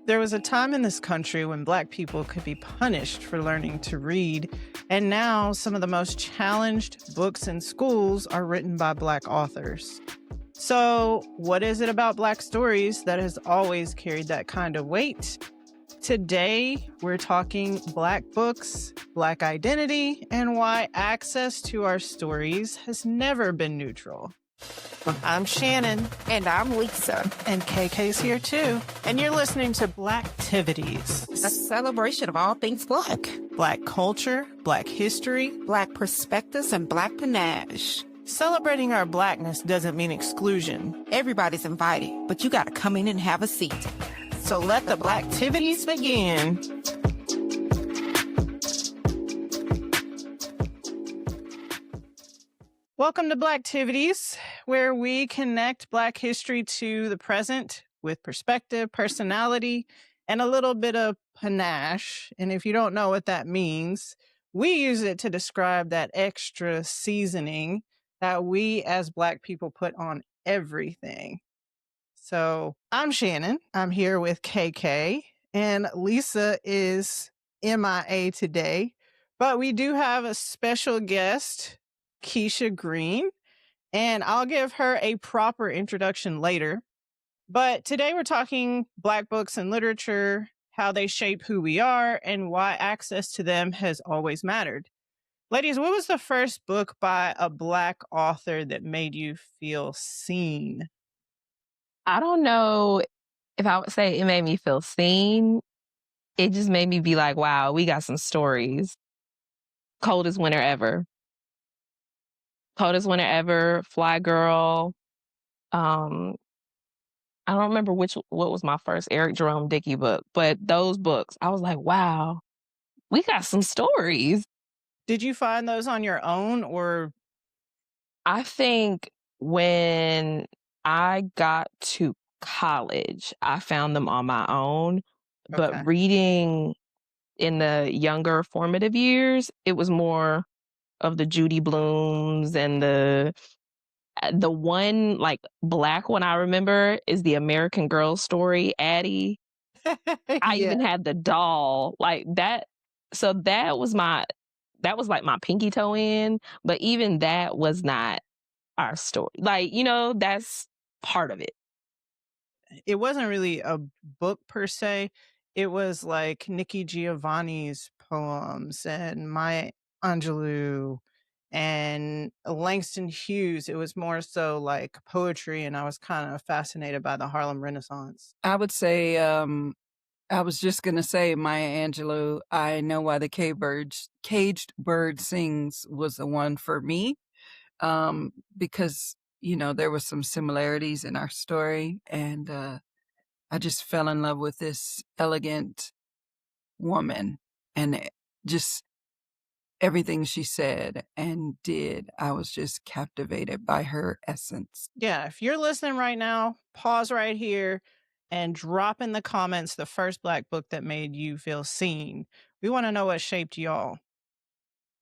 There was a time in this country when Black people could be punished for learning to read, and now some of the most challenged books in schools are written by Black authors. So, what is it about Black stories that has always carried that kind of weight? Today, we're talking Black books, Black identity, and why access to our stories has never been neutral. I'm Shannon. And I'm Lisa. And KK's here too. And you're listening to Blacktivities, A celebration of all things Black. Black culture, Black history, Black perspectives, and Black panache. Celebrating our Blackness doesn't mean exclusion. Everybody's invited, but you gotta come in and have a seat. So let the Blacktivities begin. Welcome to Blacktivities, where we connect Black history to the present with perspective, personality, and a little bit of panache. And if you don't know what that means, we use it to describe that extra seasoning that we as Black people put on everything. So I'm Shannon. I'm here with KK, and Lisa is MIA today. But we do have a special guest, Keisha Green, and I'll give her a proper introduction later. But today we're talking Black books and literature, how they shape who we are, and why access to them has always mattered. Ladies, what was the first book by a Black author that made you feel seen? I don't know if I would say it made me feel seen. It just made me be like, wow, we got some stories. Coldest Winter Ever. Coldest Winter Ever, Fly Girl. I don't remember what was my first Eric Jerome Dickey book, but those books, I was like, wow, we got some stories. Did you find those on your own, or? I think when I got to college, I found them on my own, but reading in the younger formative years, it was more of the Judy Blooms, and the one like Black one I remember is the American Girl story, Addie. I even had the doll like that. So that was like my pinky toe in, but even that was not our story. Like, that's part of it. It wasn't really a book per se. It was like Nikki Giovanni's poems and Maya Angelou and Langston Hughes. It was more so like poetry, and I was kind of fascinated by the Harlem Renaissance. I would say, I was just going to say Maya Angelou, I Know Why the Caged Bird Sings was the one for me, because, there was some similarities in our story, and I just fell in love with this elegant woman, and just everything she said and did, I was just captivated by her essence. Yeah, if you're listening right now, pause right here and drop in the comments the first Black book that made you feel seen. We want to know what shaped y'all.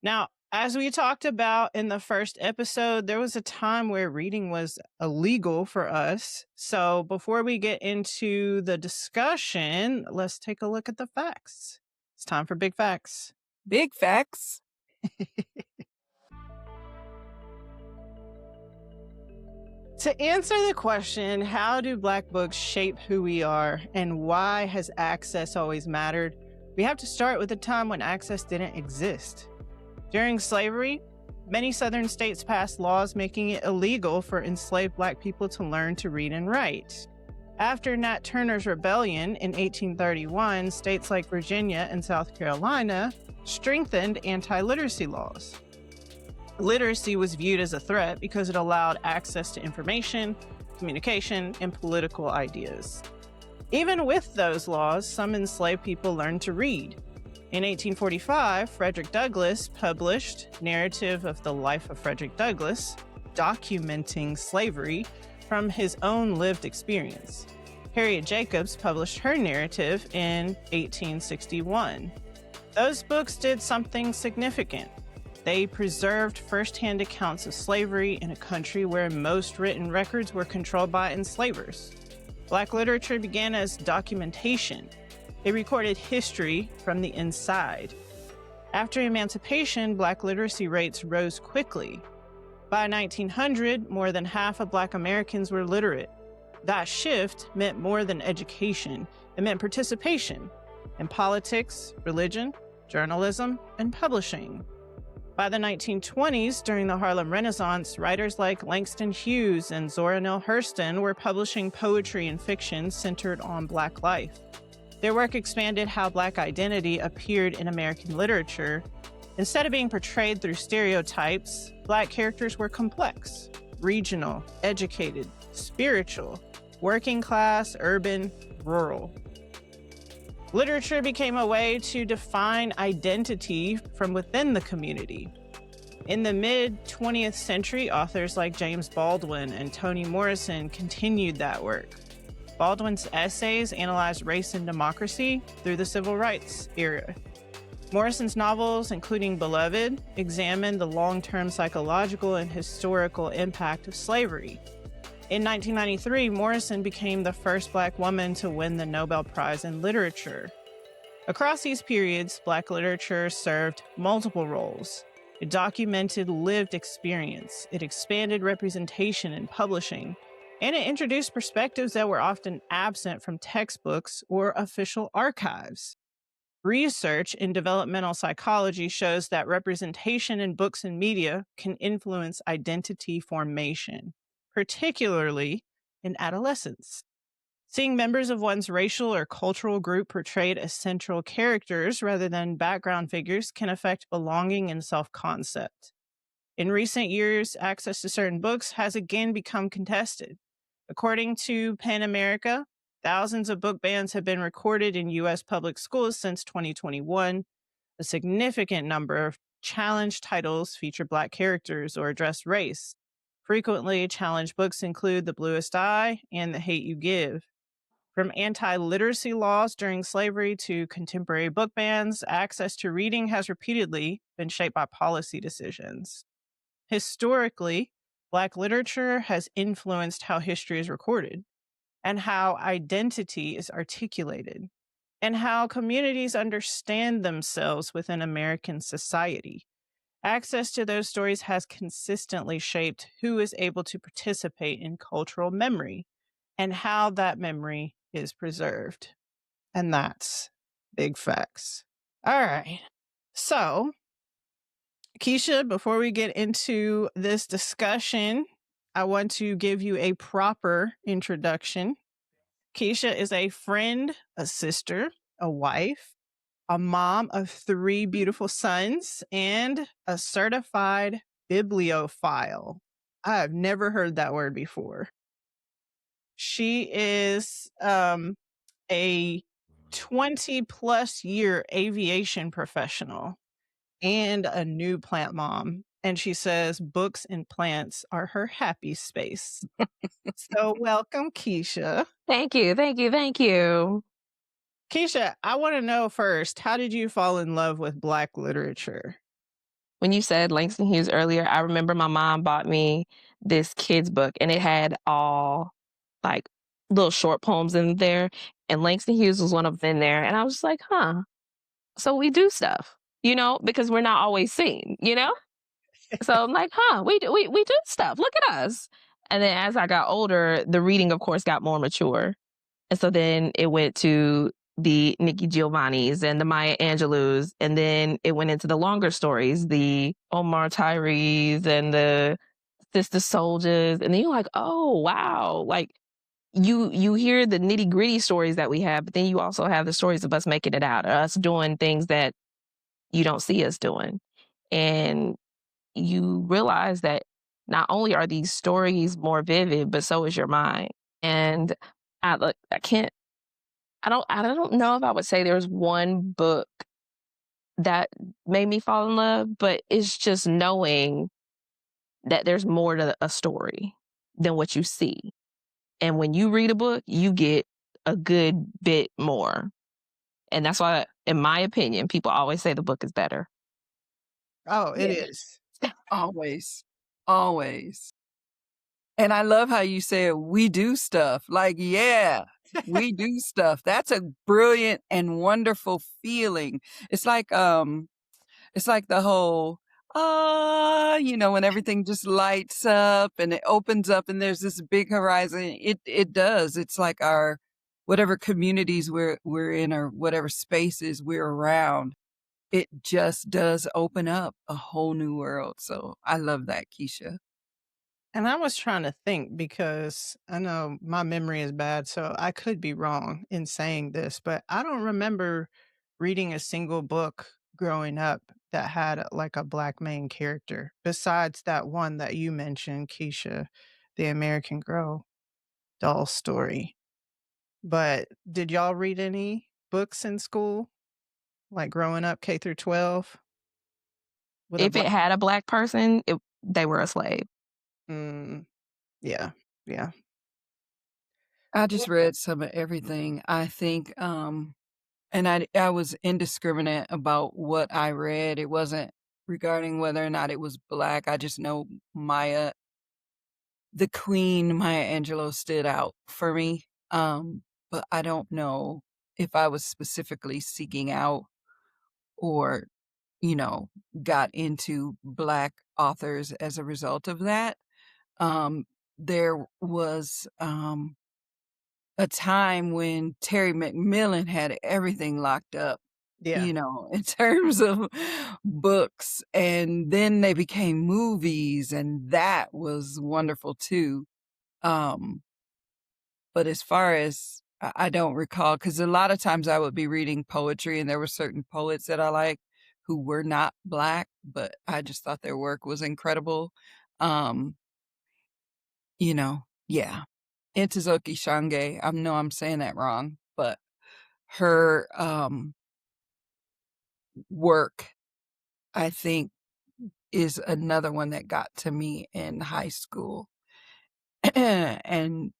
Now, as we talked about in the first episode, there was a time where reading was illegal for us. So before we get into the discussion, let's take a look at the facts. It's time for Big Facts. Big facts. To answer the question, how do Black books shape who we are and why has access always mattered, we have to start with a time when access didn't exist. During slavery, many Southern states passed laws making it illegal for enslaved Black people to learn to read and write. After Nat Turner's rebellion in 1831, states like Virginia and South Carolina strengthened anti-literacy laws. Literacy was viewed as a threat because it allowed access to information, communication, and political ideas. Even with those laws, some enslaved people learned to read. In 1845, Frederick Douglass published Narrative of the Life of Frederick Douglass, documenting slavery from his own lived experience. Harriet Jacobs published her narrative in 1861. Those books did something significant. They preserved firsthand accounts of slavery in a country where most written records were controlled by enslavers. Black literature began as documentation. It recorded history from the inside. After emancipation, Black literacy rates rose quickly. By 1900, more than half of Black Americans were literate. That shift meant more than education. It meant participation in politics, religion, journalism, and publishing. By the 1920s, during the Harlem Renaissance, writers like Langston Hughes and Zora Hurston were publishing poetry and fiction centered on Black life. Their work expanded how Black identity appeared in American literature. Instead of being portrayed through stereotypes, Black characters were complex, regional, educated, spiritual, working class, urban, rural. Literature became a way to define identity from within the community. In the mid-20th century, authors like James Baldwin and Toni Morrison continued that work. Baldwin's essays analyzed race and democracy through the civil rights era. Morrison's novels, including Beloved, examined the long-term psychological and historical impact of slavery. In 1993, Morrison became the first Black woman to win the Nobel Prize in Literature. Across these periods, Black literature served multiple roles. It documented lived experience, it expanded representation in publishing, and it introduced perspectives that were often absent from textbooks or official archives. Research in developmental psychology shows that representation in books and media can influence identity formation, particularly in adolescence. Seeing members of one's racial or cultural group portrayed as central characters rather than background figures can affect belonging and self-concept. In recent years, access to certain books has again become contested. According to PEN America, thousands of book bans have been recorded in U.S. public schools since 2021. A significant number of challenged titles feature Black characters or address race. Frequently challenged books include The Bluest Eye and The Hate U Give. From anti-literacy laws during slavery to contemporary book bans, access to reading has repeatedly been shaped by policy decisions. Historically, Black literature has influenced how history is recorded, and how identity is articulated, and how communities understand themselves within American society. Access to those stories has consistently shaped who is able to participate in cultural memory and how that memory is preserved. And that's big facts. All right. So, Keisha, before we get into this discussion, I want to give you a proper introduction. Keisha is a friend, a sister, a wife, a mom of 3 beautiful sons, and a certified bibliophile. I have never heard that word before. She is a 20-plus year aviation professional and a new plant mom. And she says books and plants are her happy space. So welcome, Keisha. Thank you. Keisha, I want to know first, how did you fall in love with Black literature? When you said Langston Hughes earlier, I remember my mom bought me this kid's book, and it had all like little short poems in there, and Langston Hughes was one of them in there, and I was just like, so we do stuff, because we're not always seen, So I'm like, we do stuff. Look at us. And then as I got older, the reading, of course, got more mature. And so then it went to the Nikki Giovanni's and the Maya Angelou's. And then it went into the longer stories, the Omar Tyrees and the Sister Soldiers. And then you're like, oh, wow. Like you hear the nitty gritty stories that we have, but then you also have the stories of us making it out, or us doing things that you don't see us doing. And you realize that not only are these stories more vivid, but so is your mind. And I don't know if I would say there's one book that made me fall in love, but it's just knowing that there's more to a story than what you see. And when you read a book, you get a good bit more. And that's why, in my opinion, people always say the book is better. Oh, it is. Always. Always. And I love how you said we do stuff. Like, yeah, we do stuff. That's a brilliant and wonderful feeling. It's like the whole when everything just lights up and it opens up and there's this big horizon. It does. It's like our whatever communities we're in or whatever spaces we're around. It just does open up a whole new world. So I love that, Keisha. And I was trying to think because I know my memory is bad, so I could be wrong in saying this, but I don't remember reading a single book growing up that had like a black main character besides that one that you mentioned, Keisha, the American Girl doll story. But did y'all read any books in school, like growing up, K through 12, with a If it black? had a black person, they were a slave. Mm, yeah, yeah. I just read some of everything. I think, and I was indiscriminate about what I read. It wasn't regarding whether or not it was black. I just know the Queen, Maya Angelou stood out for me. But I don't know if I was specifically seeking out or, you know, got into black authors as a result of that. There was a time when Terry McMillan had everything locked up, Yeah. in terms of books, and then they became movies, and that was wonderful too. Um, but as far as I don't recall, because a lot of times I would be reading poetry, and there were certain poets that I liked who were not black, but I just thought their work was incredible. Um, yeah. Ntozake Shange, I know I'm saying that wrong, but her work, I think, is another one that got to me in high school. And,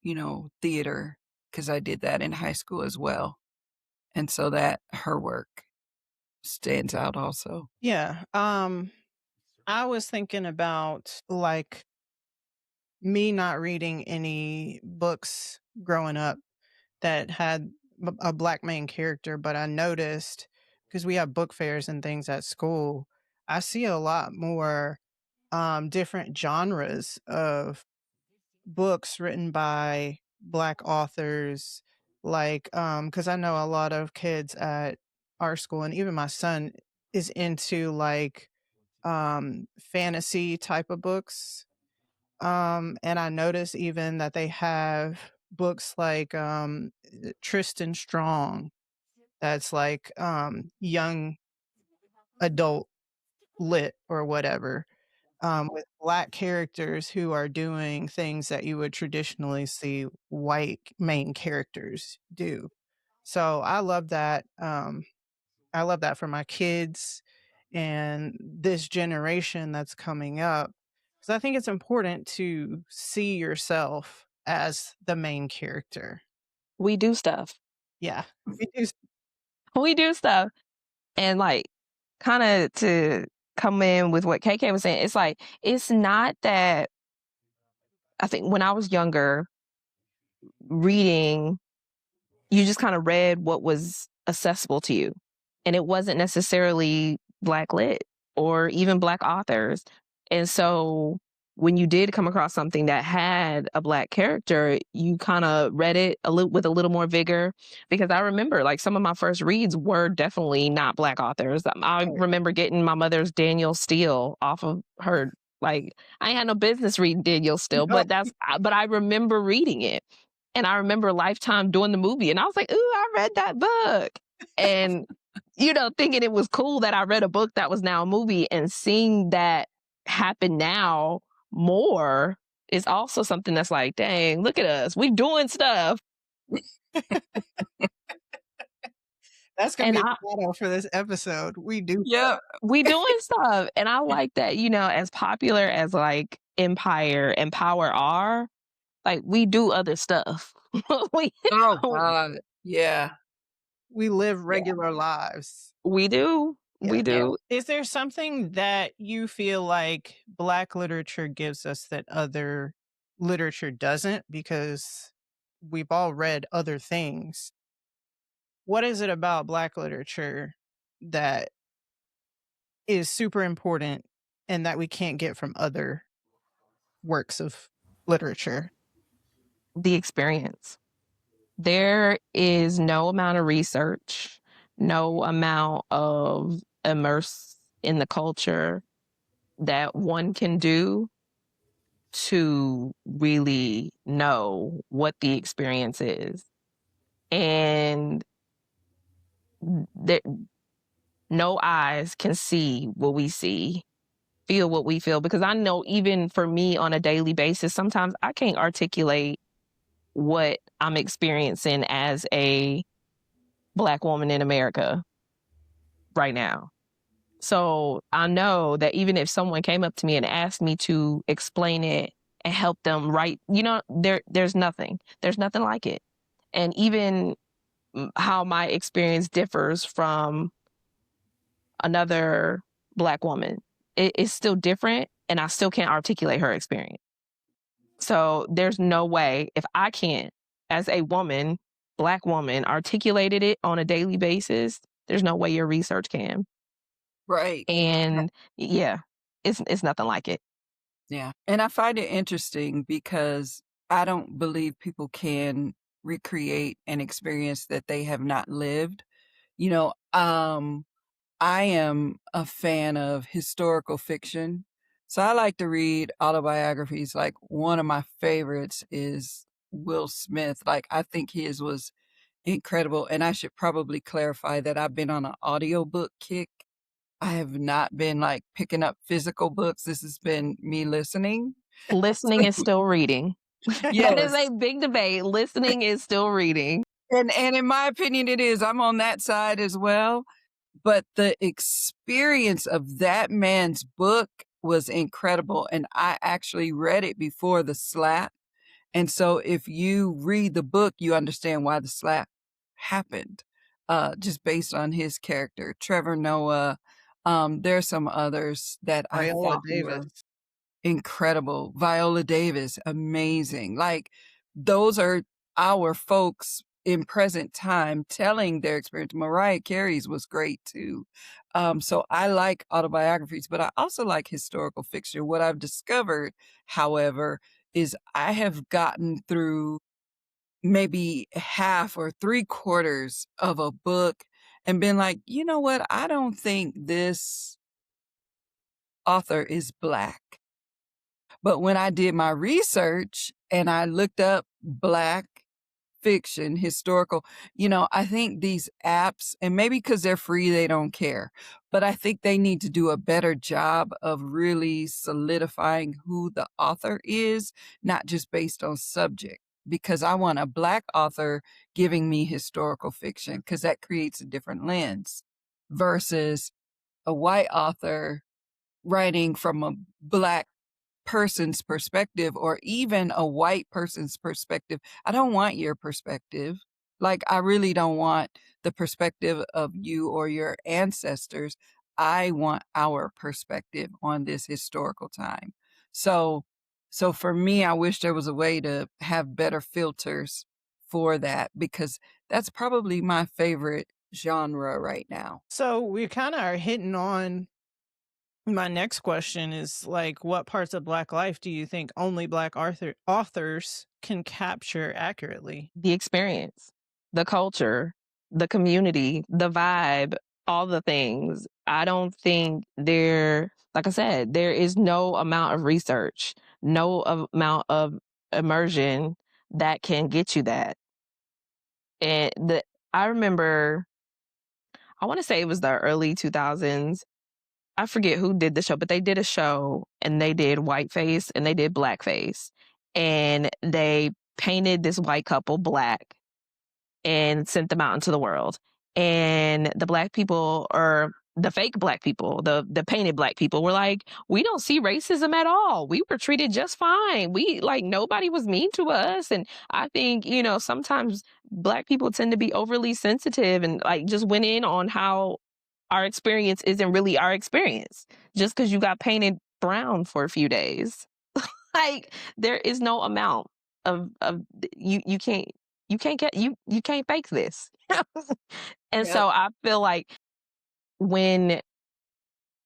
theater, because I did that in high school as well. And so that her work stands out also. Yeah. I was thinking about like me not reading any books growing up that had a black main character, but I noticed because we have book fairs and things at school, I see a lot more different genres of books written by black authors. Like, because I know a lot of kids at our school, and even my son is into like fantasy type of books. And I notice even that they have books like Tristan Strong, that's like young adult lit or whatever, with black characters who are doing things that you would traditionally see white main characters do. So I love that. I love that for my kids and this generation that's coming up. Because I think it's important to see yourself as the main character. We do stuff. Yeah. We do. We do stuff. And like, kind of to come in with what KK was saying, it's like, it's not that I think when I was younger, reading, you just kind of read what was accessible to you. And it wasn't necessarily black lit or even black authors. And so when you did come across something that had a black character, you kind of read it with a little more vigor. Because I remember like some of my first reads were definitely not black authors. I remember getting my mother's Daniel Steele off of her. Like, I ain't had no business reading Daniel Steele, but I remember reading it. And I remember Lifetime doing the movie, and I was like, ooh, I read that book. And, thinking it was cool that I read a book that was now a movie, and seeing that happen now more is also something that's like, dang, look at us. We doing stuff. That's going to be the motto for this episode. We do. Yeah. We doing stuff. And I like that, as popular as like Empire and Power are, like we do other stuff. Oh God. Yeah. We live regular lives. We do. Yeah. We do. Is there something that you feel like black literature gives us that other literature doesn't, because we've all read other things. What is it about Black literature that is super important and that we can't get from other works of literature? The experience. There is no amount of research, no amount of immerse in the culture that one can do to really know what the experience is. And there, no eyes can see what we see, feel what we feel. Because I know even for me on a daily basis, sometimes I can't articulate what I'm experiencing as a Black woman in America right now. So I know that even if someone came up to me and asked me to explain it and help them write, there's nothing like it. And even how my experience differs from another Black woman, it's still different, and I still can't articulate her experience. So there's no way, if I can't, as a woman, Black woman, articulated it on a daily basis, there's no way your research can. Right. And yeah, it's nothing like it. Yeah. And I find it interesting because I don't believe people can recreate an experience that they have not lived. I am a fan of historical fiction. So I like to read autobiographies. Like, one of my favorites is Will Smith. Like, I think his was incredible. And I should probably clarify that I've been on an audiobook kick. I have not been like picking up physical books. This has been me listening. Listening is still reading. That is a big debate. Listening is still reading. And in my opinion, it is. I'm on that side as well. But the experience of that man's book was incredible. And I actually read it before the slap. And so if you read the book, you understand why the slap happened, just based on his character. Trevor Noah. There's some others that I thought were incredible. Viola Davis, amazing. Like, those are our folks in present time telling their experience. Mariah Carey's was great too. So I like autobiographies, but I also like historical fiction. What I've discovered, however, is I have gotten through maybe half or 3/4 of a book and been like, you know what? I don't think this author is Black. But when I did my research and I looked up Black fiction, historical, I think these apps, and maybe because they're free, they don't care, but I think they need to do a better job of really solidifying who the author is, not just based on subject, because I want a Black author giving me historical fiction, because that creates a different lens versus a white author writing from a Black person's perspective, or even a white person's perspective. I don't want your perspective. Like, I really don't want the perspective of you or your ancestors. I want our perspective on this historical time. So for me, I wish there was a way to have better filters for that, because that's probably my favorite genre right now. So we kind of are hitting on my next question is, like, what parts of Black life do you think only Black authors can capture accurately? The experience, the culture, the community, the vibe, all the things. I don't think like I said, there is no amount of research, no amount of immersion that can get you that. And I remember, I want to say it was the early 2000s. I forget who did the show, but they did a show and they did whiteface and they did blackface. And they painted this white couple Black and sent them out into the world. And the Black people, or the fake Black people, the painted Black people, were like, we don't see racism at all. We were treated just fine. Nobody was mean to us. And I think, sometimes Black people tend to be overly sensitive and just went in on how our experience isn't really our experience just because you got painted brown for a few days. Like there is no amount of you can't fake this. And Yep. so I feel like when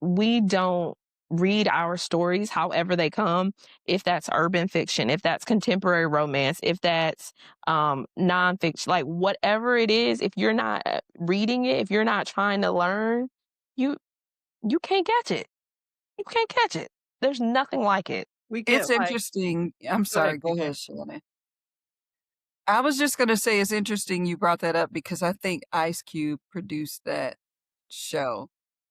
we don't read our stories however they come, if that's urban fiction, if that's contemporary romance, if that's nonfiction, like whatever it is, if you're not reading it, if you're not trying to learn, you you can't catch it. You can't catch it. There's nothing like it. We It's get like, interesting. I'm sorry. Go KK. ahead, Shannon. I was just going to say it's interesting you brought that up because I think Ice Cube produced that show.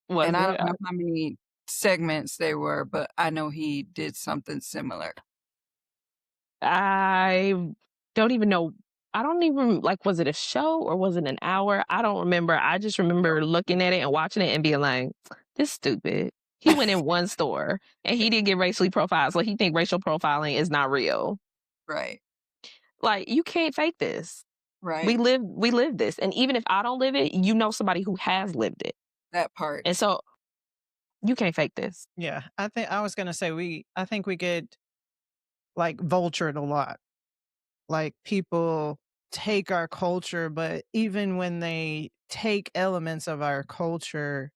Was And I it? don't know how many segments they were, but I know he did something similar. I don't even know. I don't even like, was it a show or was it an hour? I don't remember. I just remember looking at it and watching it and being like, this is stupid. He went in one store and he didn't get racially profiled. So he think racial profiling is not real. Right. Like, you can't fake this. Right. We live this. And even if I don't live it, you know somebody who has lived it. That part. And so you can't fake this. Yeah, I think we get like vultured a lot. Like people take our culture, but even when they take elements of our culture,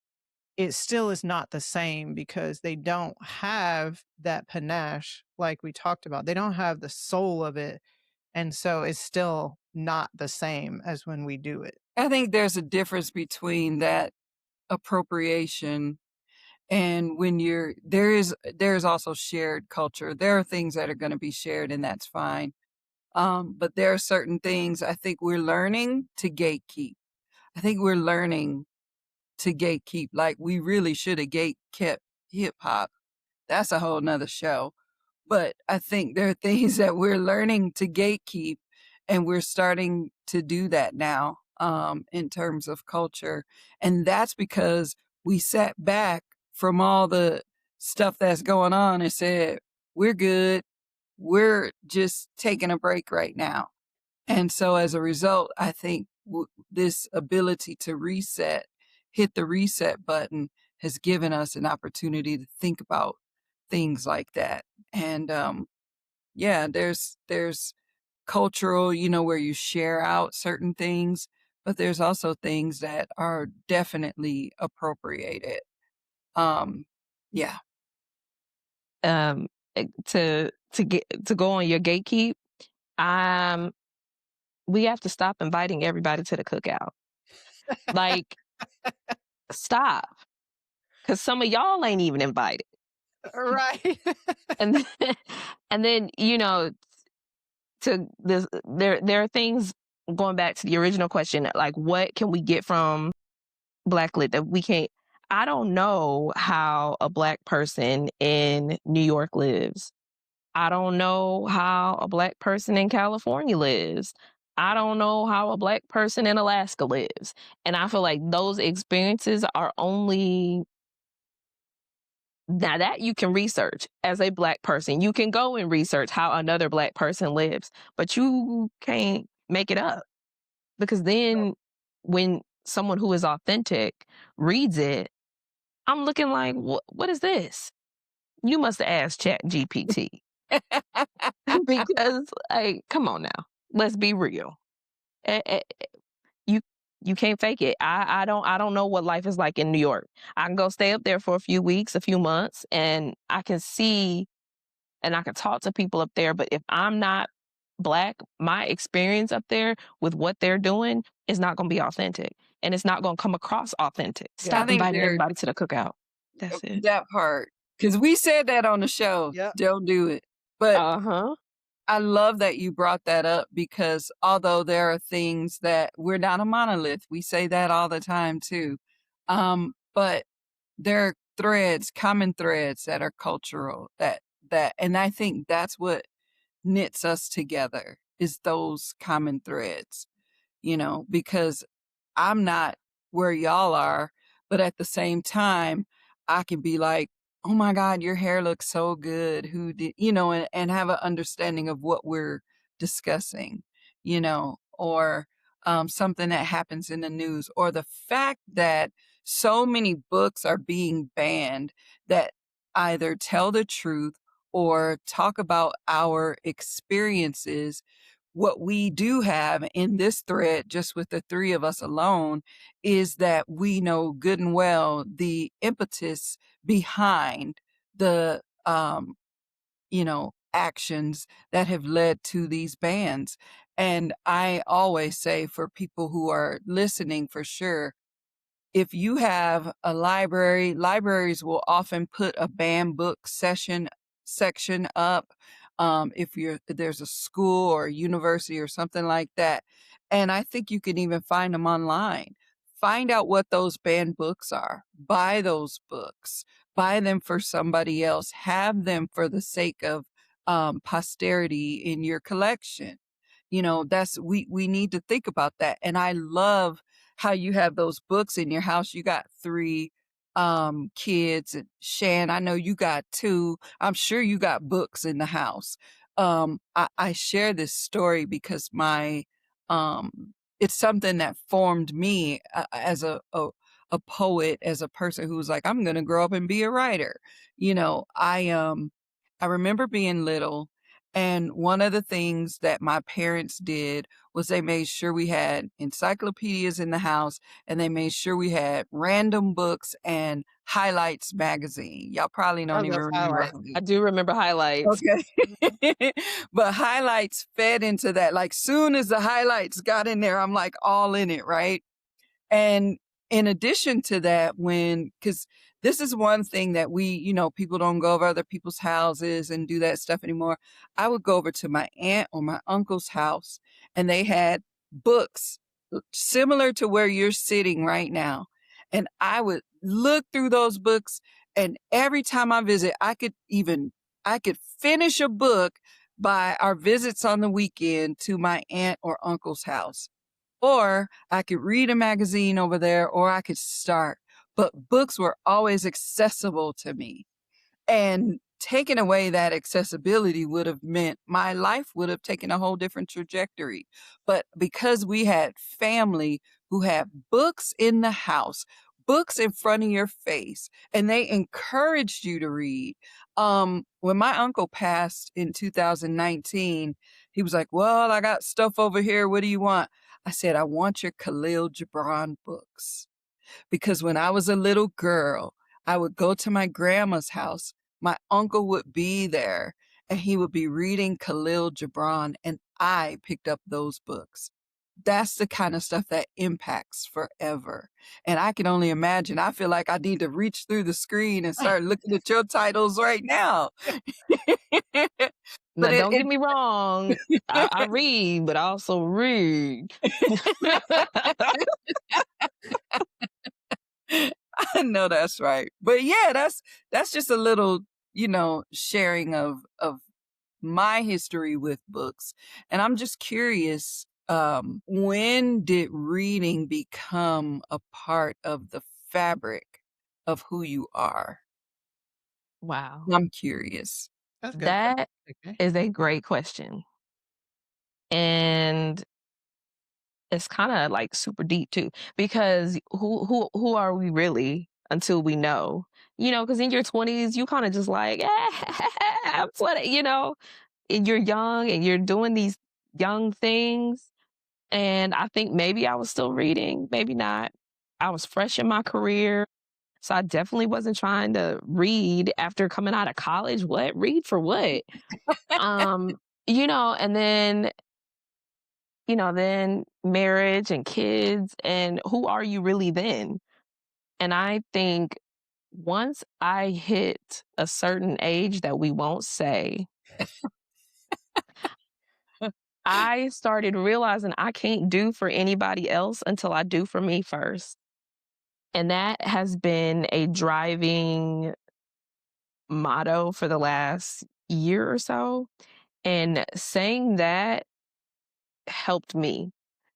it still is not the same because they don't have that panache like we talked about. They don't have the soul of it. And so it's still not the same as when we do it. I think there's a difference between that appropriation and when there's also shared culture. There are things that are going to be shared and that's fine. But there are certain things I think we're learning to gatekeep. I think we're learning to gatekeep. Like we really should have kept hip hop. That's a whole nother show. But I think there are things that we're learning to gatekeep and we're starting to do that now in terms of culture. And that's because we sat back from all the stuff that's going on and said, we're good. We're just taking a break right now. And so as a result, I think this ability to hit the reset button has given us an opportunity to think about things like that. And yeah, there's cultural, where you share out certain things, but there's also things that are definitely appropriated. Yeah. To go on your gatekeep, we have to stop inviting everybody to the cookout. Like, stop. Because some of y'all ain't even invited. Right. And then there are things, going back to the original question, like what can we get from Blacklit that we can't? I don't know how a Black person in New York lives. I don't know how a Black person in California lives. I don't know how a Black person in Alaska lives. And I feel like those experiences are only... Now that you can research as a Black person, you can go and research how another Black person lives, but you can't make it up. Because then when someone who is authentic reads it, I'm looking like, what is this? You must have asked ChatGPT. Because, like, come on now, let's be real. You can't fake it. I don't know what life is like in New York. I can go stay up there for a few weeks, a few months, and I can see and I can talk to people up there. But if I'm not Black, my experience up there with what they're doing is not going to be authentic, and it's not going to come across authentic. Stop inviting everybody to the cookout. That's it. That part. Because we said that on the show. Yep. Don't do it. But I love that you brought that up because although there are things that we're not a monolith, we say that all the time too. But there are common threads that are cultural and I think that's what knits us together is those common threads, because I'm not where y'all are, but at the same time, I can be like, oh my God, your hair looks so good. Who did, and have an understanding of what we're discussing, or something that happens in the news, or the fact that so many books are being banned that either tell the truth or talk about our experiences, what we do have in this thread, just with the three of us alone, is that we know good and well the impetus behind the, actions that have led to these bans. And I always say, for people who are listening, for sure, if you have a library, libraries will often put a banned book section up. If there's a school or a university or something like that, and I think you can even find them online. Find out what those banned books are. Buy those books. Buy them for somebody else. Have them for the sake of posterity in your collection. That's we need to think about that. And I love how you have those books in your house. You got 3 kids, and Shan, I know you got 2. I'm sure you got books in the house. I share this story because my it's something that formed me as a poet, as a person who was like, I'm gonna grow up and be a writer. I remember being little, and one of the things that my parents did was they made sure we had encyclopedias in the house, and they made sure we had random books and Highlights magazine. Y'all probably don't even remember. I do remember Highlights. Okay. But Highlights fed into that. Like, soon as the Highlights got in there, I'm like all in it, right? And in addition to that, because this is one thing that people don't go over other people's houses and do that stuff anymore. I would go over to my aunt or my uncle's house, and they had books similar to where you're sitting right now. And I would look through those books, and every time I visit, I could finish a book by our visits on the weekend to my aunt or uncle's house. Or I could read a magazine over there, or I could start. But books were always accessible to me. And taking away that accessibility would have meant my life would have taken a whole different trajectory. But because we had family who had books in the house, books in front of your face, and they encouraged you to read. When my uncle passed in 2019, he was like, well, I got stuff over here. What do you want? I said, I want your Khalil Gibran books. Because when I was a little girl, I would go to my grandma's house. My uncle would be there, and he would be reading Khalil Gibran, and I picked up those books. That's the kind of stuff that impacts forever. And I can only imagine. I feel like I need to reach through the screen and start looking at your titles right now. Now, don't get me wrong. I read, but I also read. I know that's right. But yeah, that's just a little, sharing of my history with books. And I'm just curious, when did reading become a part of the fabric of who you are? Wow. I'm curious. That is a great question. And it's kind of like super deep too, because who are we really until we know? Because in your 20s, you kind of just like, what, and you're young and you're doing these young things. And I think maybe I was still reading, maybe not. I was fresh in my career. So I definitely wasn't trying to read after coming out of college. What? Read for what? And then marriage and kids, and who are you really then? And I think once I hit a certain age that we won't say, I started realizing I can't do for anybody else until I do for me first. And that has been a driving motto for the last year or so. And saying that helped me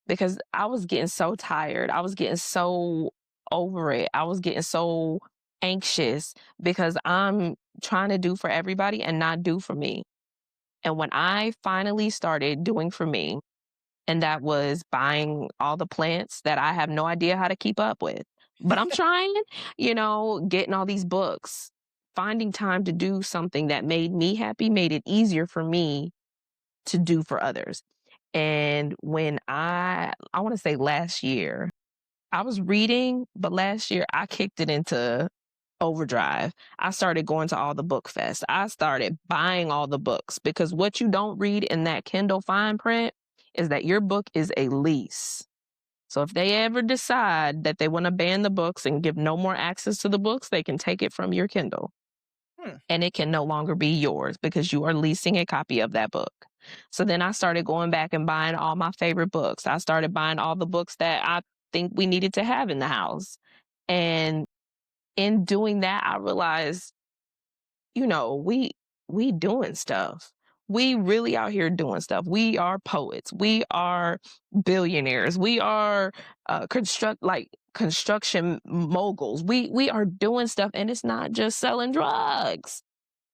because I was getting so tired. I was getting so over it. I was getting so anxious because I'm trying to do for everybody and not do for me. And when I finally started doing for me, and that was buying all the plants that I have no idea how to keep up with, but I'm trying, getting all these books, finding time to do something that made me happy made it easier for me to do for others. And when I want to say last year, I was reading, but last year I kicked it into overdrive. I started going to all the book fests. I started buying all the books, because what you don't read in that Kindle fine print is that your book is a lease. So if they ever decide that they want to ban the books and give no more access to the books, they can take it from your Kindle. And it can no longer be yours because you are leasing a copy of that book. So then I started going back and buying all my favorite books. I started buying all the books that I think we needed to have in the house. And in doing that, I realized, we doing stuff. We really out here doing stuff. We are poets. We are billionaires. We are construction moguls. We are doing stuff, and it's not just selling drugs.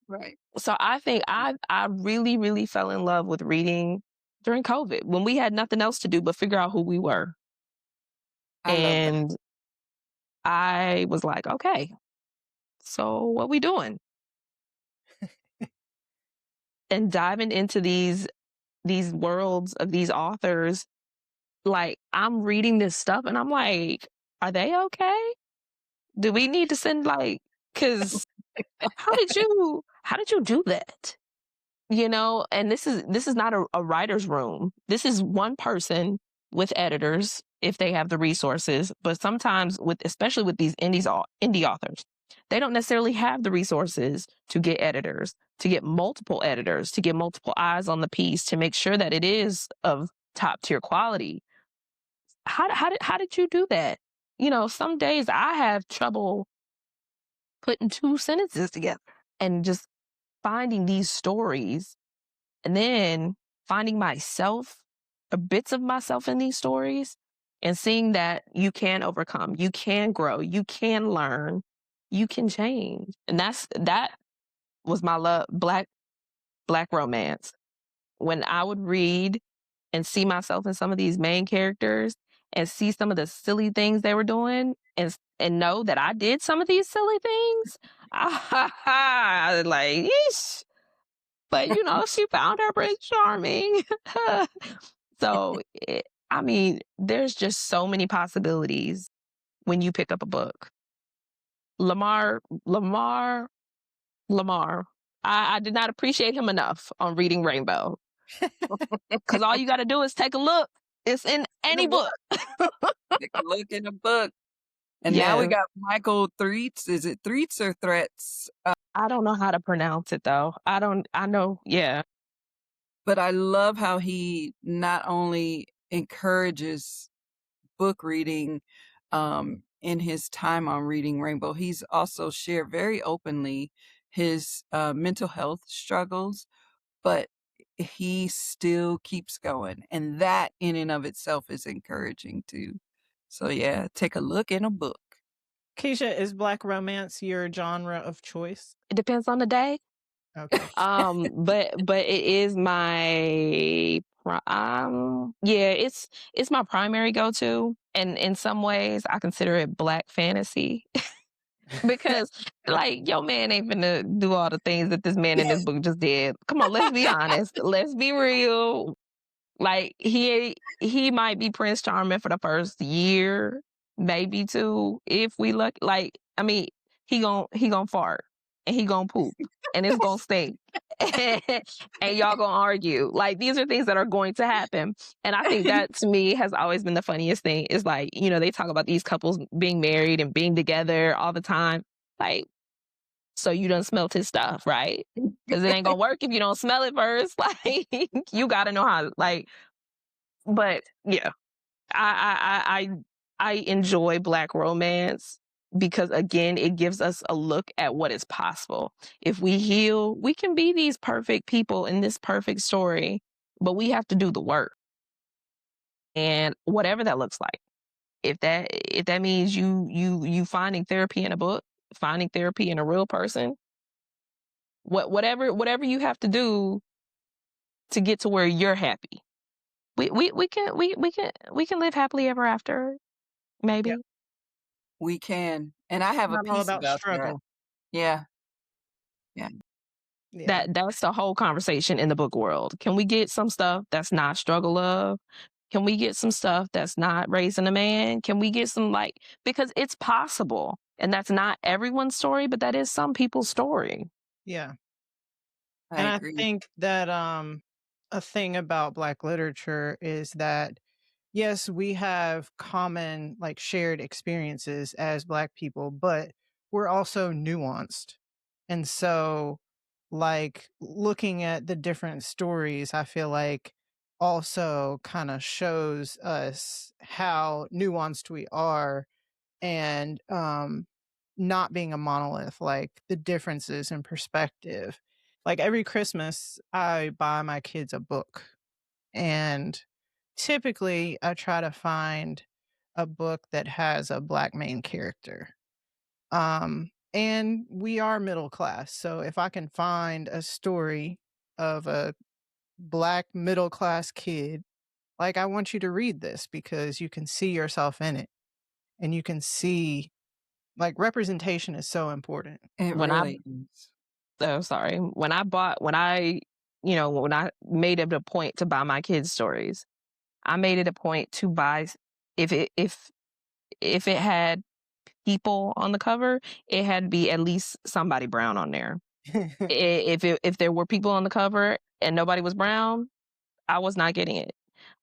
Right. So I think I really, really fell in love with reading during COVID, when we had nothing else to do but figure out who we were. I love that. And I was like, okay, so what we doing? And diving into these worlds of these authors, like, I'm reading this stuff and I'm like, are they okay? Do we need to send, because how did you do that? And this is not a writer's room. This is one person with editors, if they have the resources. But sometimes, especially with these indie authors, they don't necessarily have the resources to get editors, to get multiple editors, to get multiple eyes on the piece, to make sure that it is of top tier quality. How did you do that? Some days I have trouble putting two sentences together, and just finding these stories, and then finding myself, or bits of myself in these stories, and seeing that you can overcome, you can grow, you can learn, you can change. And that was my love, black romance. When I would read and see myself in some of these main characters, and see some of the silly things they were doing, and know that I did some of these silly things, like, yeesh. But, she found her Prince Charming. So, there's just so many possibilities when you pick up a book. Lamar. I did not appreciate him enough on Reading Rainbow. Because all you got to do is take a look. It's in any book. Take a look in a book. And now we got Michael Threats. Is it Threats or Threats? I don't know how to pronounce it, though. I know, yeah. But I love how he not only encourages book reading in his time on Reading Rainbow, he's also shared very openly his mental health struggles, but he still keeps going. And that in and of itself is encouraging too. So yeah, take a look in a book. Keisha, is Black romance your genre of choice? It depends on the day. Okay. But it is my it's my primary go-to, and in some ways I consider it Black fantasy. Because your man ain't gonna do all the things that this man in this book just did. Come on, let's be honest. Let's be real. He might be Prince Charming for the first year, maybe two, if we look. He gon' fart, and he gon' poop, and it's gonna stink, and y'all gonna argue. These are things that are going to happen. And I think that, to me, has always been the funniest thing. Is they talk about these couples being married and being together all the time. So you done smelt his stuff, right? Because it ain't gonna work if you don't smell it first. You gotta know how. But yeah, I enjoy Black romance because, again, it gives us a look at what is possible. If we heal, we can be these perfect people in this perfect story, but we have to do the work. And whatever that looks like, if that means you finding therapy in a book, finding therapy in a real person, whatever you have to do to get to where you're happy, we can live happily ever after. Maybe. Yep. We can. And I have a Not all piece about about struggle. that. Yeah. Yeah. That's the whole conversation in the book world. Can we get some stuff that's not struggle love? Can we get some stuff that's not raising a man? Can we get some because it's possible. And that's not everyone's story, but that is some people's story. Yeah. I And agree. I think that a thing about Black literature is that yes, we have common shared experiences as Black people, but we're also nuanced. And so looking at the different stories, I feel like also kind of shows us how nuanced we are and not being a monolith, like the differences in perspective. Like every Christmas, I buy my kids a book. And typically, I try to find a book that has a Black main character. And we are middle class. So if I can find a story of a Black middle class kid, I want you to read this because you can see yourself in it and you can see representation is so important. It When I really is. Oh, sorry. When I made it a point to buy my kids stories, I made it a point to buy if it had people on the cover, it had to be at least somebody brown on there. If there were people on the cover and nobody was brown, I was not getting it.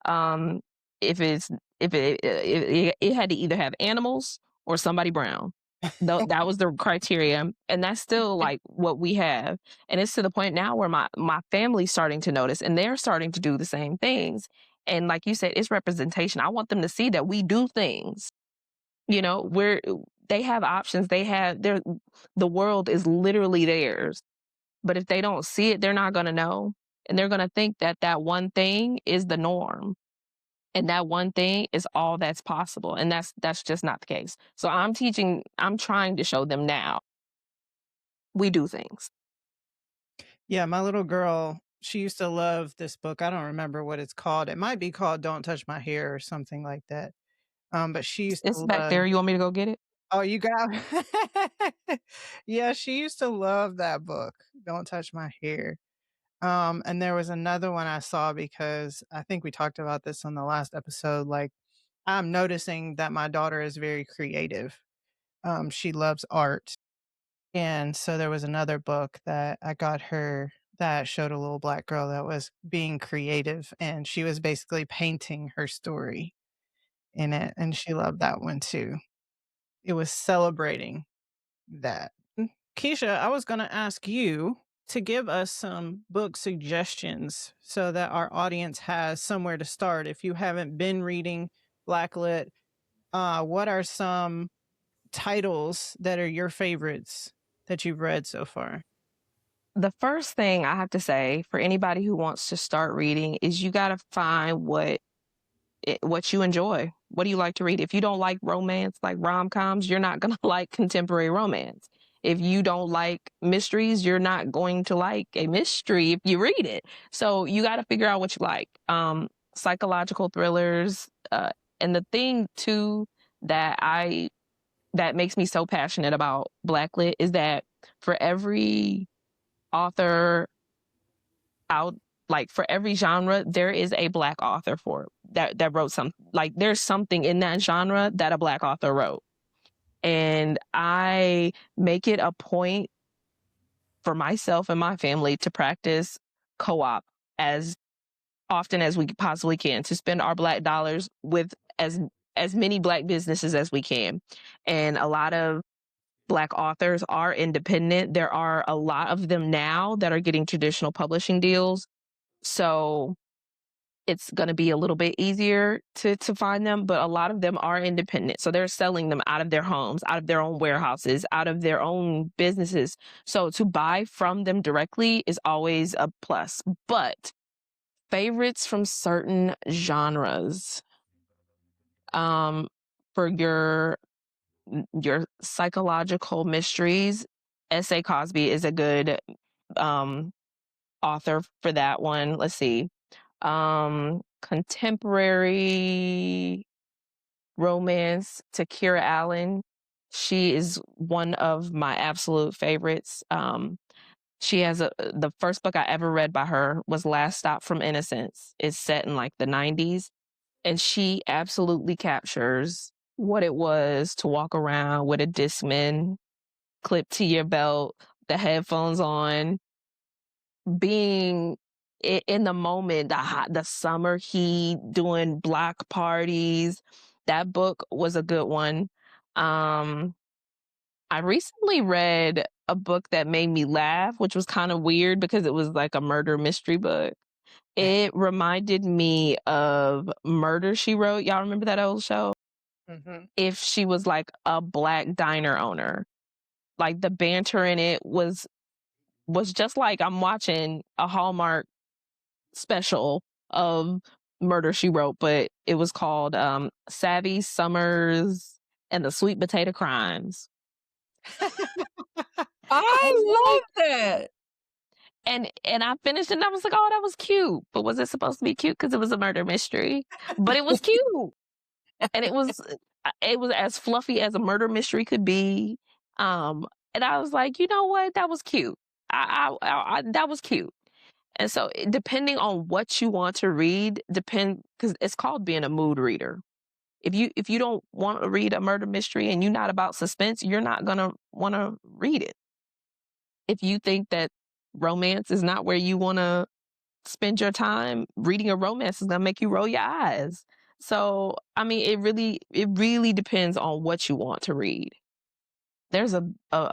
Um, if it's if it had to either have animals or somebody brown. That was the criteria, and that's still what we have. And it's to the point now where my family's starting to notice, and they're starting to do the same things. And like you said, it's representation. I want them to see that we do things. They have options. The world is literally theirs. But if they don't see it, they're not going to know. And they're going to think that that one thing is the norm. And that one thing is all that's possible. And that's just not the case. So I'm trying to show them now we do things. Yeah, my little girl, she used to love this book. I don't remember what it's called. It might be called Don't Touch My Hair or something like that. But she used It's to back love. there. You want me to go get it? Oh, you got. Yeah, she used to love that book. Don't Touch My Hair. And there was another one I saw because I think we talked about this on the last episode. I'm noticing that my daughter is very creative. She loves art. And so there was another book that I got her that showed a little Black girl that was being creative and she was basically painting her story in it. And she loved that one too. It was celebrating that. Keisha, I was going to ask you to give us some book suggestions so that our audience has somewhere to start. If you haven't been reading Blacklit, what are some titles that are your favorites that you've read so far? The first thing I have to say for anybody who wants to start reading is you got to find what you enjoy. What do you like to read? If you don't like romance, like rom-coms, you're not going to like contemporary romance. If you don't like mysteries, you're not going to like a mystery if you read it. So you got to figure out what you like. Psychological thrillers. And the thing too that makes me so passionate about Blacklit is that for every author out, for every genre, there is a Black author that wrote there's something in that genre that a Black author wrote. And I make it a point for myself and my family to practice co-op as often as we possibly can, to spend our Black dollars with as many Black businesses as we can. And a lot of Black authors are independent. There are a lot of them now that are getting traditional publishing deals. So it's going to be a little bit easier to find them, but a lot of them are independent. So they're selling them out of their homes, out of their own warehouses, out of their own businesses. So to buy from them directly is always a plus. But favorites from certain genres, for your psychological mysteries, S.A. Cosby is a good author for that one. Let's see. Contemporary romance, Takira Allen. She is one of my absolute favorites. She has the first book I ever read by her was Last Stop from Innocence. It's set in like the 90s. And she absolutely captures what it was to walk around with a Discman clipped to your belt, the headphones on, being in the moment, the summer heat, doing block parties. That book was a good one. I recently read a book that made me laugh, which was kind of weird because it was like a murder mystery book. It reminded me of Murder, She Wrote. Y'all remember that old show? Mm-hmm. If she was like a black diner owner, like the banter in it was just like I'm watching a Hallmark special of Murder, She Wrote, but it was called Savvy Summers and the Sweet Potato Crimes. I love that. And I finished it and I was like, oh, that was cute. But was it supposed to be cute because it was a murder mystery? But it was cute. And it was as fluffy as a murder mystery could be. And I was like, you know what? That was cute. That was cute. And so depending on what you want to read, because it's called being a mood reader. If you don't want to read a murder mystery and you're not about suspense, you're not going to want to read it. If you think that romance is not where you want to spend your time, reading a romance is going to make you roll your eyes. So, I mean, it really depends on what you want to read. There's a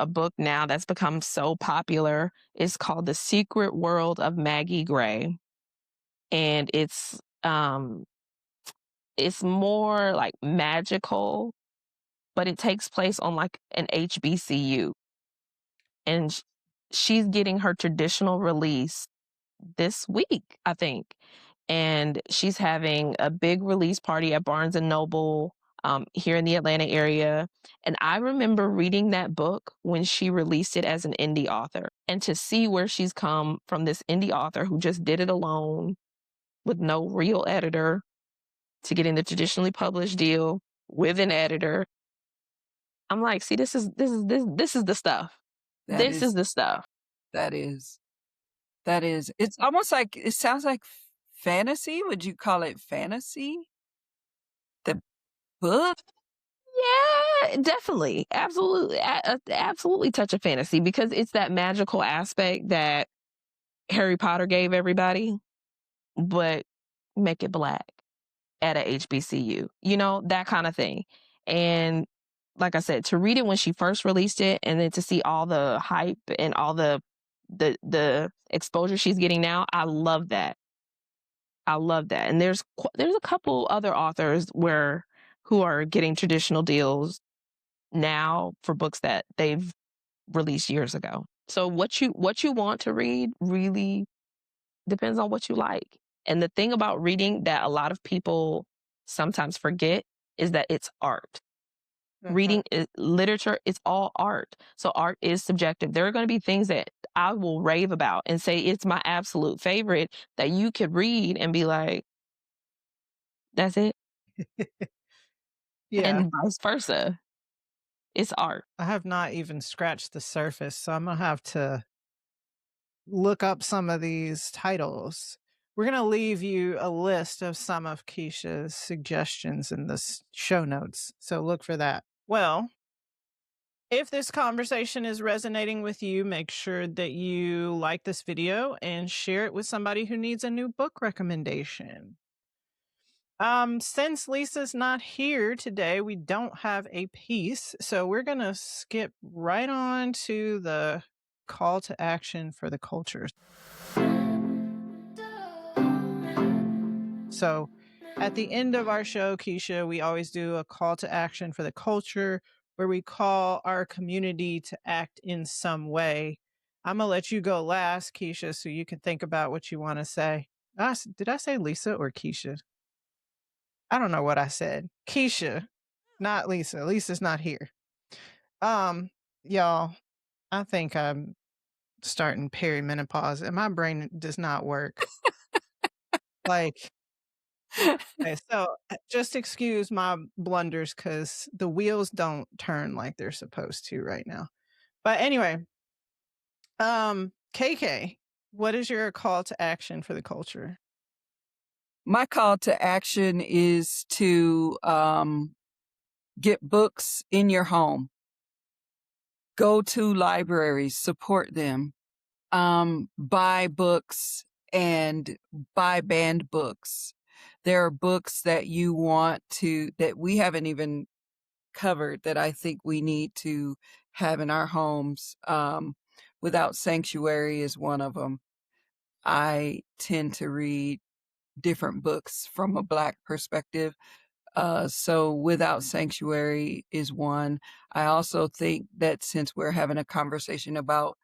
book now that's become so popular. It's called The Secret World of Maggie Gray. And it's more like magical, but it takes place on like an HBCU. And she's getting her traditional release this week, I think. And she's having a big release party at Barnes and Noble here in the Atlanta area. And I remember reading that book when she released it as an indie author. And to see where she's come from, this indie author who just did it alone with no real editor, to getting the traditionally published deal with an editor. I'm like, see, this is the stuff. This is the stuff. That is. It's almost like, it sounds like fantasy. Would you call it fantasy? The book? Yeah, definitely. Absolutely. Absolutely touch of fantasy, because it's that magical aspect that Harry Potter gave everybody, but make it black at a HBCU, that kind of thing. And like I said, to read it when she first released it, and then to see all the hype and all the exposure she's getting now, I love that. And there's a couple other authors who are getting traditional deals now for books that they've released years ago. So what you want to read really depends on what you like. And the thing about reading that a lot of people sometimes forget is that it's art. Mm-hmm. Reading is literature. It's all art. So art is subjective. There are going to be things that I will rave about and say it's my absolute favorite that you could read and be like, that's it. Yeah. And vice versa. It's art. I have not even scratched the surface, so I'm going to have to look up some of these titles. We're going to leave you a list of some of Keisha's suggestions in the show notes, so look for that. Well, if this conversation is resonating with you, make sure that you like this video and share it with somebody who needs a new book recommendation. Since Lisa's not here today, we don't have a piece, so we're going to skip right on to the call to action for the culture. So at the end of our show, Keisha, we always do a call to action for the culture, where we call our community to act in some way. I'm going to let you go last, Keisha, so you can think about what you want to say. Did I say Lisa or Keisha? I don't know what I said. Keisha, not Lisa. Lisa's not here. Y'all, I think I'm starting perimenopause and my brain does not work. Okay, so just excuse my blunders because the wheels don't turn like they're supposed to right now. But anyway, KK, what is your call to action for the culture? My call to action is to get books in your home. Go to libraries, support them. Buy books and buy banned books. There are books that you want to, that we haven't even covered, that I think we need to have in our homes. Without Sanctuary is one of them. I tend to read different books from a Black perspective. So Without Sanctuary is one. I also think that since we're having a conversation about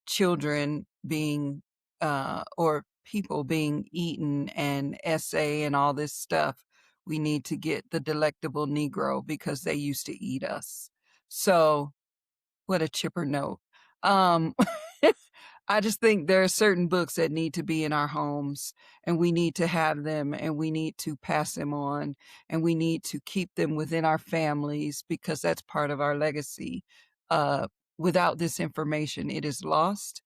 children being, or people being eaten and essay and all this stuff, we need to get The Delectable Negro because they used to eat us. So what a chipper note. Um, I just think there are certain books that need to be in our homes, and we need to have them, and we need to pass them on, and we need to keep them within our families because that's part of our legacy. Without this information, it is lost,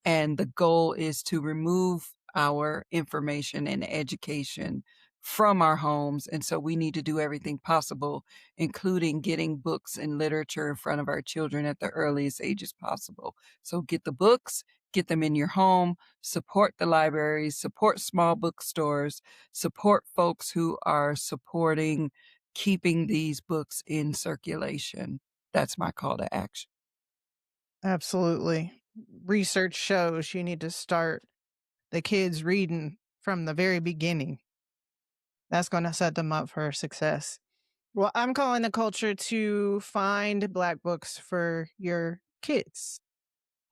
and the goal is to remove our information and education from our homes. And so we need to do everything possible, including getting books and literature in front of our children at the earliest ages possible. So get the books, get them in your home, support the libraries, support small bookstores, support folks who are supporting keeping these books in circulation. That's my call to action. Absolutely. Research shows you need to start the kids reading from the very beginning. That's going to set them up for success. Well, I'm calling the culture to find Black books for your kids.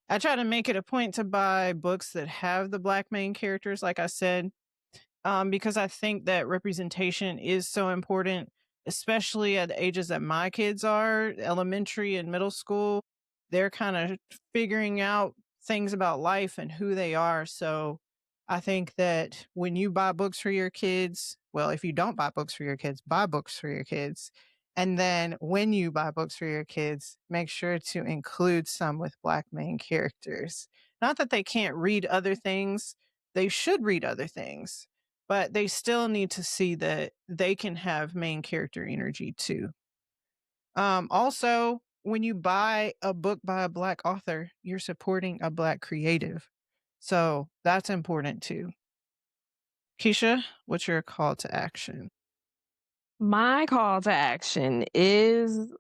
I try to make it a point to buy books that have the Black main characters, like I said, because I think that representation is so important, especially at the ages that my kids are, elementary and middle school. They're kind of figuring out things about life and who they are. So I think that when you buy books for your kids, well, if you don't buy books for your kids, buy books for your kids. And then when you buy books for your kids, make sure to include some with Black main characters. Not that they can't read other things, they should read other things, but they still need to see that they can have main character energy too. Also, when you buy a book by a Black author, you're supporting a Black creative. So that's important too. Keisha, what's your call to action? My call to action is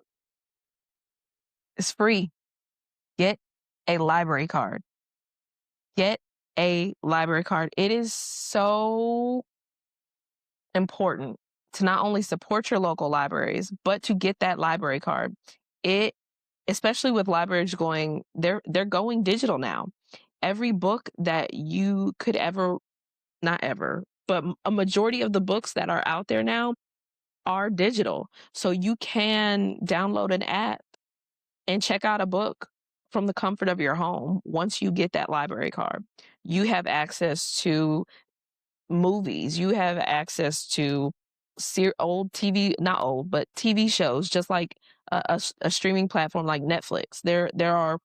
free. Get a library card. Get a library card. It is so important to not only support your local libraries, but to get that library card. It, especially with libraries going, they're going digital now. Every book that you could ever, not ever, but a majority of the books that are out there now are digital. So you can download an app and check out a book from the comfort of your home. Once you get that library card, you have access to movies, you have access to old TV, not old, but TV shows, just like a streaming platform like Netflix. There are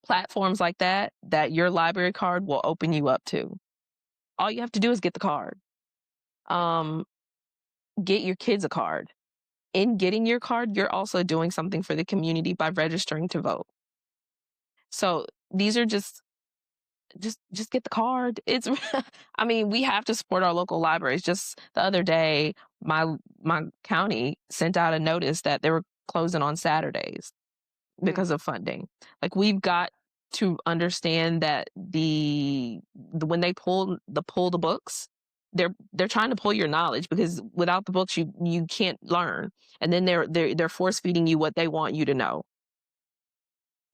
platforms like that your library card will open you up to. All you have to do is get the card. Get your kids a card. In getting your card, you're also doing something for the community by registering to vote. So these are just get the card. It's I mean, we have to support our local libraries. Just the other day, my county sent out a notice that they were closing on Saturdays because of funding. Like, we've got to understand that the when they pull the books, they're trying to pull your knowledge, because without the books you can't learn. And then they're force feeding you what they want you to know.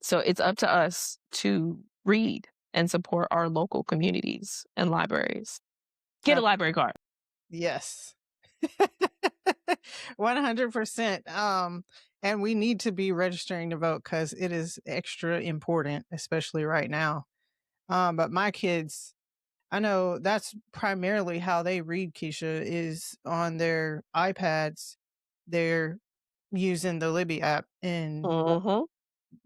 So it's up to us to read and support our local communities and libraries. Get a library card. Yes. 100%. And we need to be registering to vote because it is extra important, especially right now. But my kids, I know that's primarily how they read, Keisha, is on their iPads. They're using the Libby app and Mm-hmm.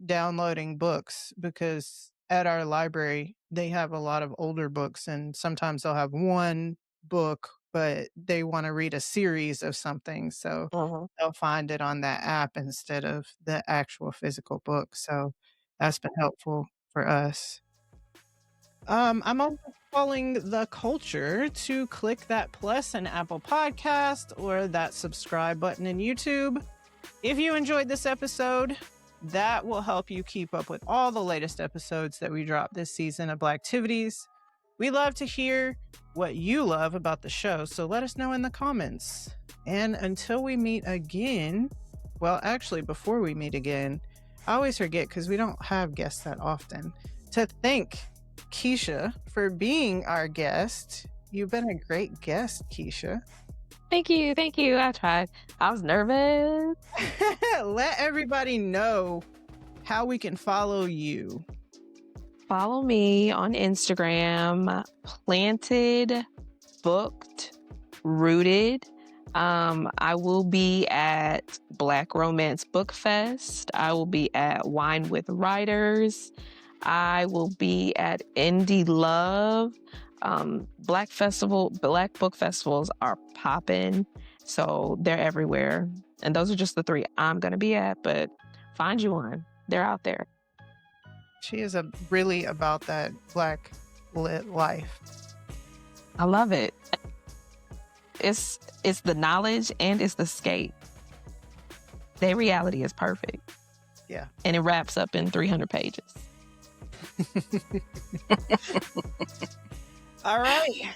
downloading books because at our library, they have a lot of older books, and sometimes they'll have one book, but they want to read a series of something. So they'll find it on that app instead of the actual physical book. So that's been helpful for us. I'm also calling the culture to click that plus in Apple Podcast or that subscribe button in YouTube. If you enjoyed this episode, that will help you keep up with all the latest episodes that we drop this season of Blacktivities. We love to hear what you love about the show, so let us know in the comments. And until we meet again, well, actually, before we meet again, I always forget because we don't have guests that often, to thank Keisha for being our guest. You've been a great guest, Keisha. Thank you. I tried. I was nervous. Let everybody know how we can follow you. Follow me on Instagram, planted, booked, rooted. I will be at Black Romance Book Fest. I will be at Wine with Writers. I will be at Indie Love. Black book festivals are popping, so they're everywhere. And those are just the 3 I'm going to be at, but find you one. They're out there. She is really about that Black lit life. I love it. It's the knowledge and it's the skate. Their reality is perfect. Yeah. And it wraps up in 300 pages. All right.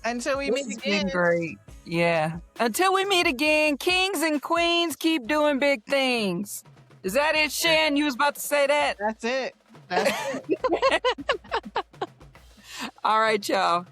Until we meet again. Been great. Yeah. Until we meet again, kings and queens keep doing big things. Is that it, Shan? You was about to say that? That's it. That's it. All right, y'all.